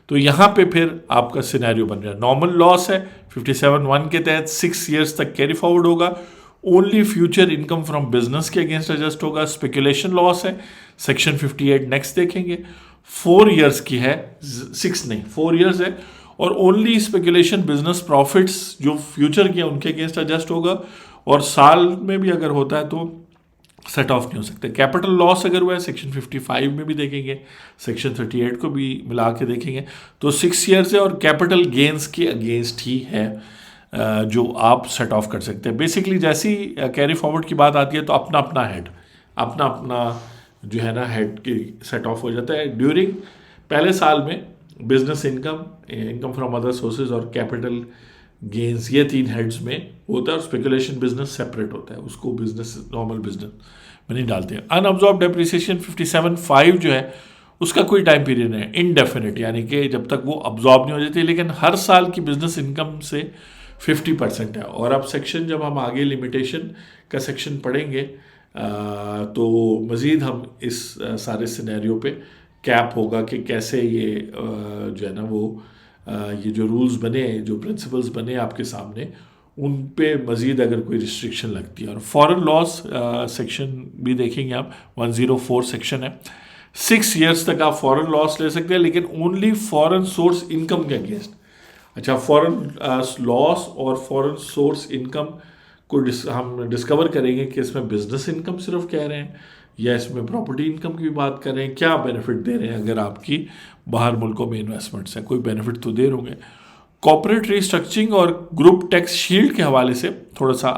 तो यहाँ पे फिर आपका सिनेरियो बन रहा है। नॉर्मल लॉस है 57(1) के तहत 6 ईयर्स तक कैरी फॉरवर्ड होगा। Only future income from business के अगेंस्ट एडजस्ट होगा। स्पेकुलेशन लॉस है सेक्शन 58 नेक्स्ट देखेंगे। 4 ईयर्स की है, 6 नहीं 4 ईयर्स है। और ओनली स्पेकुलेशन बिजनेस प्रॉफिट्स जो फ्यूचर के उनके अगेंस्ट एडजस्ट होगा। और साल में भी अगर होता है तो सेट ऑफ नहीं हो सकते। कैपिटल लॉस अगर हुआ है सेक्शन 55 में भी देखेंगे, सेक्शन 38 को भी मिला के देखेंगे। तो 6 ईयर्स है और कैपिटल गेन्स के अगेंस्ट ही है जो आप सेट ऑफ कर सकते हैं। बेसिकली जैसी कैरी फॉरवर्ड की बात आती है तो अपना अपना हेड, अपना अपना जो है ना हेड की सेट ऑफ हो जाता है। ड्यूरिंग पहले साल में business income, income from other sources और कैपिटल गेंस, ये 3 हेड्स में होता है। और स्पेकुलेशन बिजनेस सेपरेट होता है, उसको बिजनेस नॉर्मल बिजनेस में नहीं डालते हैं। अनअब्जॉर्ब डेप्रिसिएशन 57(5) जो है उसका कोई टाइम पीरियड नहीं है, इनडेफिनिट, यानी कि जब तक वो अब्जॉर्ब नहीं हो जाती। लेकिन हर साल की बिजनेस इनकम से 50% है। और अब सेक्शन जब हम आगे लिमिटेशन का सेक्शन पढ़ेंगे तो मज़ीद हम इस सारे सिनेरियो पे कैप होगा कि कैसे ये जो है ना वो ये जो रूल्स बने, जो प्रिंसिपल्स बने आपके सामने, उन पे मज़ीद अगर कोई रिस्ट्रिक्शन लगती है। और फॉरेन लॉस सेक्शन भी देखेंगे आप, 104 सेक्शन है। 6 ईयर्स तक आप फॉरेन लॉस ले सकते हैं, लेकिन ओनली फॉरेन सोर्स इनकम के अगेंस्ट। अच्छा, फॉरेन लॉस और फॉरेन सोर्स इनकम को हम डिस्कवर करेंगे कि इसमें बिजनेस इनकम सिर्फ कह रहे हैं या इसमें प्रॉपर्टी इनकम की भी बात कर रहे हैं, क्या बेनिफिट दे रहे हैं अगर आपकी बाहर मुल्कों में इन्वेस्टमेंट्स हैं, कोई बेनिफिट तो दे रहे होंगे। कॉर्पोरेट रिस्ट्रक्चरिंग और ग्रुप टैक्स शील्ड के हवाले से थोड़ा सा